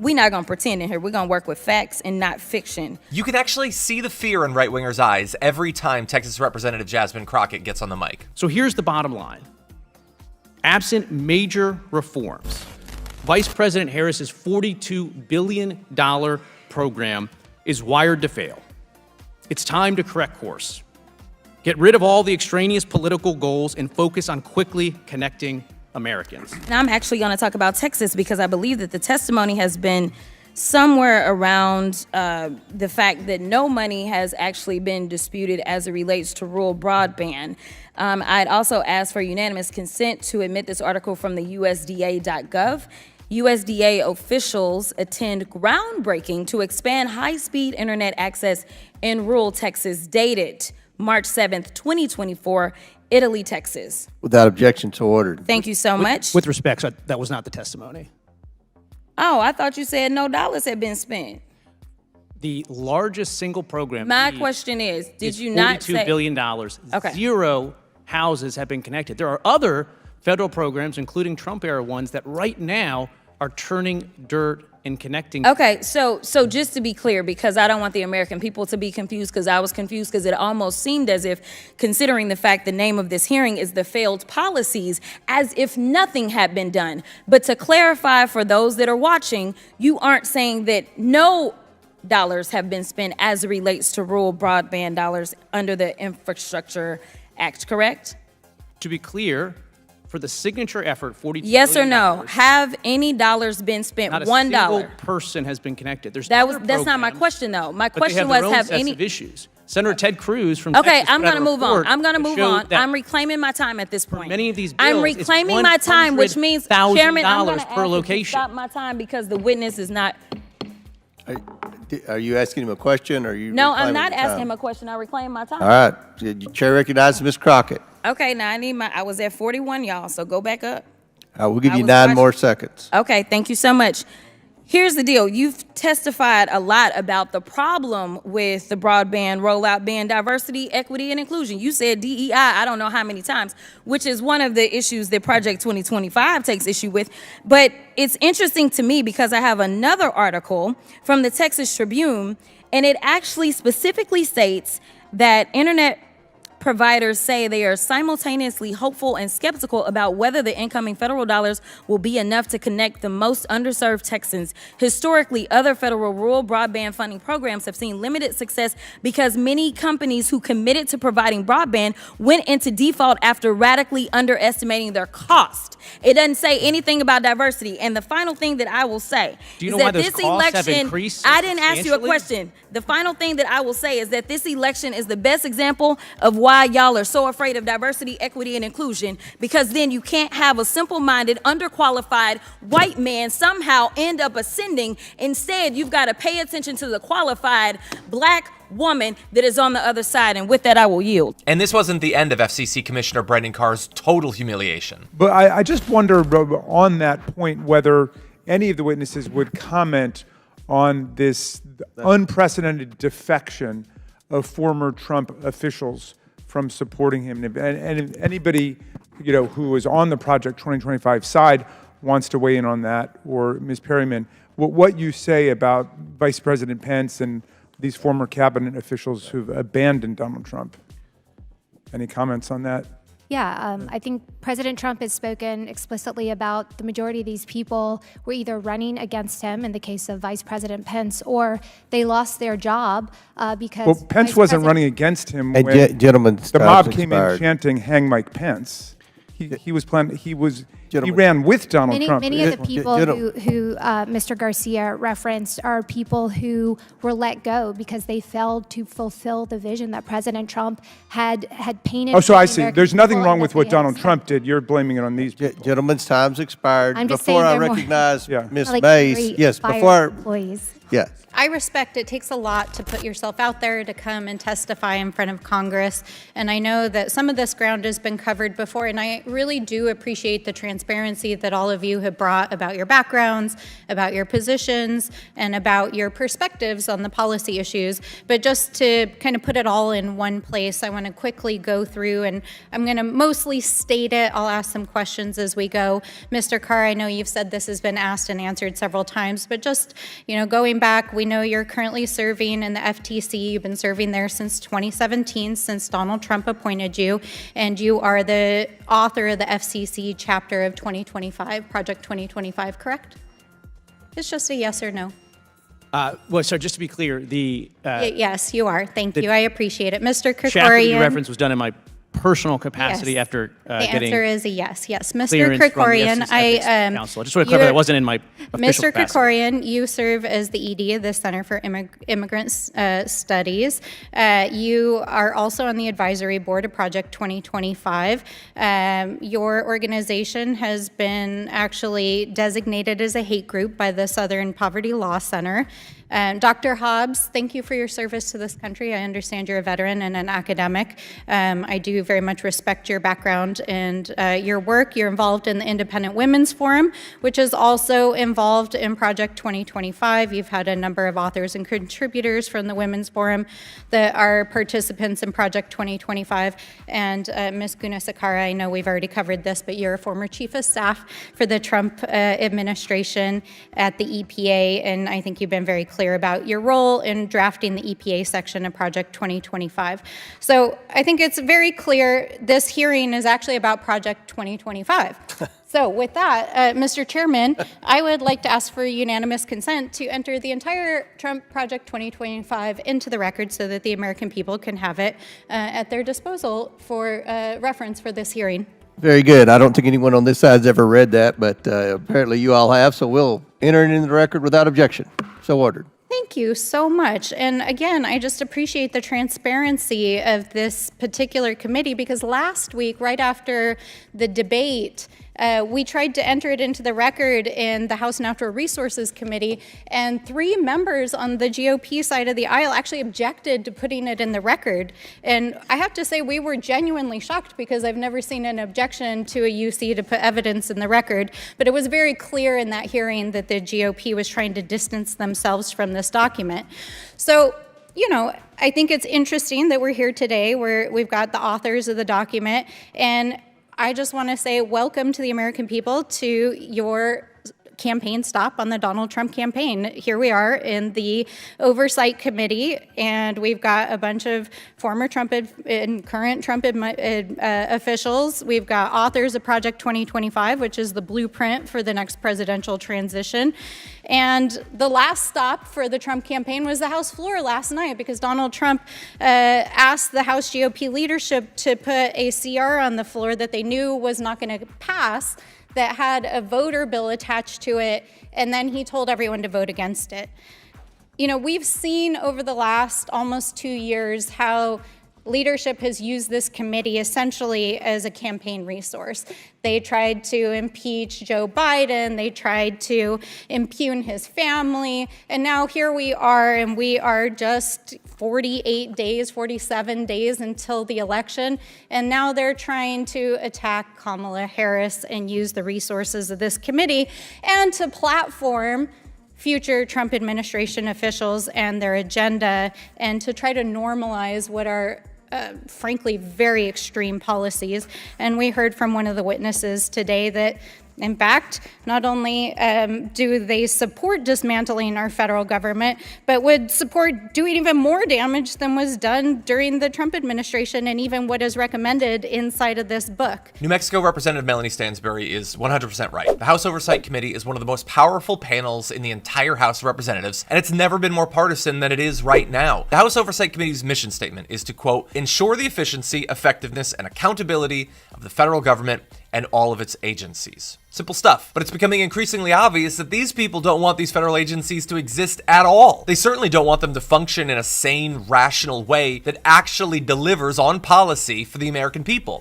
we're not going to pretend in here. We're going to work with facts and not fiction. You can actually see the fear in right-wingers' eyes every time Texas Representative Jasmine Crockett gets on the mic. So here's the bottom line. Absent major reforms, Vice President Harris's $42 billion program is wired to fail. It's time to correct course. Get rid of all the extraneous political goals and focus on quickly connecting Americans. Now I'm actually going to talk about Texas because I believe that the testimony has been somewhere around the fact that no money has actually been disputed as it relates to rural broadband. I'd also asked for unanimous consent to admit this article from the USDA.gov. USDA officials attend groundbreaking to expand high-speed internet access in rural Texas, dated March 7th, 2024, Italy, Texas. Without objection, so ordered. Thank you so much. With respect, that was not the testimony. Oh, I thought you said no dollars had been spent. The largest single program. My question is, did you not say $42 billion. Okay. 0 houses have been connected. There are other federal programs, including Trump-era ones, that right now are turning dirt and connecting. Okay, so just to be clear, because I don't want the American people to be confused, because I was confused because it almost seemed as if, considering the fact the name of this hearing is the failed policies, as if nothing had been done. But to clarify for those that are watching, you aren't saying that no dollars have been spent as it relates to rural broadband dollars under the Infrastructure Act, correct? To be clear, for the signature effort, $42 Yes or billion, no? Have any dollars been spent? not a $1. single person has been connected. That's That's not my question, though. My question was, have any issues. Senator Ted Cruz from Okay, Texas I'm put out going a to move on. report I'm going to that move showed on. that I'm reclaiming my time at this point. many of these I'm bills, it's reclaiming my time, which means, Chairman, I'm going to $100,000 ask per you to location. stop my time because the witness is not. Are you asking him a question, or are you? No, I'm reclaiming not the asking time? him a question. I reclaim my time. All right. The chair recognizes Ms. Crockett. Okay, now I was at 41, y'all, so go back up. We'll give I you was 9 watching- more seconds. Okay, thank you so much. Here's the deal. You've testified a lot about the problem with the broadband rollout being diversity, equity, and inclusion. You said DEI, I don't know how many times, which is one of the issues that Project 2025 takes issue with. But it's interesting to me because I have another article from the Texas Tribune, and it actually specifically states that internet providers say they are simultaneously hopeful and skeptical about whether the incoming federal dollars will be enough to connect the most underserved Texans. Historically, other federal rural broadband funding programs have seen limited success because many companies who committed to providing broadband went into default after radically underestimating their cost. It doesn't say anything about diversity. And the final thing that I will say Do you is know why that those this costs have election, increased I didn't ask you a substantially? question. The final thing that I will say is that this election is the best example of why y'all are so afraid of diversity, equity, and inclusion, because then you can't have a simple-minded, underqualified white man somehow end up ascending. Instead, you've got to pay attention to the qualified black woman that is on the other side. And with that, I will yield. And this wasn't the end of FCC Commissioner Brendan Carr's total humiliation. But I just wonder on that point whether any of the witnesses would comment on this unprecedented defection of former Trump officials from supporting him. And if anybody, who is on the Project 2025 side wants to weigh in on that, or Ms. Perryman, what you say about Vice President Pence and these former cabinet officials who've abandoned Donald Trump. Any comments on that? Yeah, I think President Trump has spoken explicitly about the majority of these people were either running against him in the case of Vice President Pence, or they lost their job because. Well, Pence wasn't running against him Hey, when gentlemen, the mob came in expired. chanting "Hang Mike Pence." He ran with Donald Trump. Many of the people Gentlemen. who Mr. Garcia referenced are people who were let go because they failed to fulfill the vision that President Trump had painted. Oh, so for I the see. American There's nothing people wrong and with that what they Donald had Trump did. You're blaming it on these people. Gentlemen's time's expired. I'm just Before saying I they're more- recognize Yeah. Ms. like Mays, great yes, fire before, employees. yes. I respect it takes a lot to put yourself out there to come and testify in front of Congress. And I know that some of this ground has been covered before, and I really do appreciate the transparency that all of you have brought about your backgrounds, about your positions, and about your perspectives on the policy issues. But just to kind of put it all in one place, I want to quickly go through, and I'm going to mostly state it. I'll ask some questions as we go. Mr. Carr, I know you've said this has been asked and answered several times, but just, going back, we know you're currently serving in the FTC. You've been serving there since 2017, since Donald Trump appointed you, and you are the author of the FCC chapter of 2025, Project 2025, correct? It's just a yes or no. Well, so just to be clear, Yes, you are. Thank you. I appreciate it. Mr. chapter that you Krikorian. reference was done in my personal capacity Yes. after The getting answer is a yes. Yes, Mr. clearance from the Krikorian, FCC Ethics Council. I just want to clarify that wasn't in my official Mr. capacity. Krikorian, you serve as the ED of the Center for Immigrant Studies. You are also on the advisory board of Project 2025. Your organization has been actually designated as a hate group by the Southern Poverty Law Center. Dr. Hobbs, thank you for your service to this country. I understand you're a veteran and an academic. I do very much respect your background and your work. You're involved in the Independent Women's Forum, which is also involved in Project 2025. You've had a number of authors and contributors from the Women's Forum that are participants in Project 2025. And Ms. Gunasekara, I know we've already covered this, but you're a former chief of staff for the Trump administration at the EPA, and I think you've been very clear about your role in drafting the EPA section of Project 2025. So I think it's very clear this hearing is actually about Project 2025. So with that, Mr. Chairman, I would like to ask for unanimous consent to enter the entire Trump Project 2025 into the record so that the American people can have it at their disposal for reference for this hearing. Very good. I don't think anyone on this side's ever read that, but apparently you all have, so we'll enter it into the record without objection. So ordered. Thank you so much. And again, I just appreciate the transparency of this particular committee, because last week, right after the debate, we tried to enter it into the record in the House Natural Resources Committee, and 3 members on the GOP side of the aisle actually objected to putting it in the record. And I have to say, we were genuinely shocked, because I've never seen an objection to a UC to put evidence in the record. But it was very clear in that hearing that the GOP was trying to distance themselves from this document. So, I think it's interesting that we're here today, where we've got the authors of the document, and I just want to say welcome to the American people to your campaign stop on the Donald Trump campaign. Here we are in the Oversight Committee, and we've got a bunch of former Trump and current Trump officials. We've got authors of Project 2025, which is the blueprint for the next presidential transition. And the last stop for the Trump campaign was the House floor last night, because Donald Trump asked the House GOP leadership to put a CR on the floor that they knew was not going to pass, that had a voter bill attached to it, and then he told everyone to vote against it. We've seen over the last almost 2 years how leadership has used this committee essentially as a campaign resource. They tried to impeach Joe Biden, they tried to impugn his family, and now here we are, and we are just 48 days, 47 days until the election, and now they're trying to attack Kamala Harris and use the resources of this committee and to platform future Trump administration officials and their agenda, and to try to normalize what are frankly very extreme policies. And we heard from one of the witnesses today that, in fact, not only do they support dismantling our federal government, but would support doing even more damage than was done during the Trump administration, and even what is recommended inside of this book. New Mexico Representative Melanie Stansbury is 100% right. The House Oversight Committee is one of the most powerful panels in the entire House of Representatives, and it's never been more partisan than it is right now. The House Oversight Committee's mission statement is to, quote, ensure the efficiency, effectiveness, and accountability of the federal government and all of its agencies. Simple stuff. But it's becoming increasingly obvious that these people don't want these federal agencies to exist at all. They certainly don't want them to function in a sane, rational way that actually delivers on policy for the American people.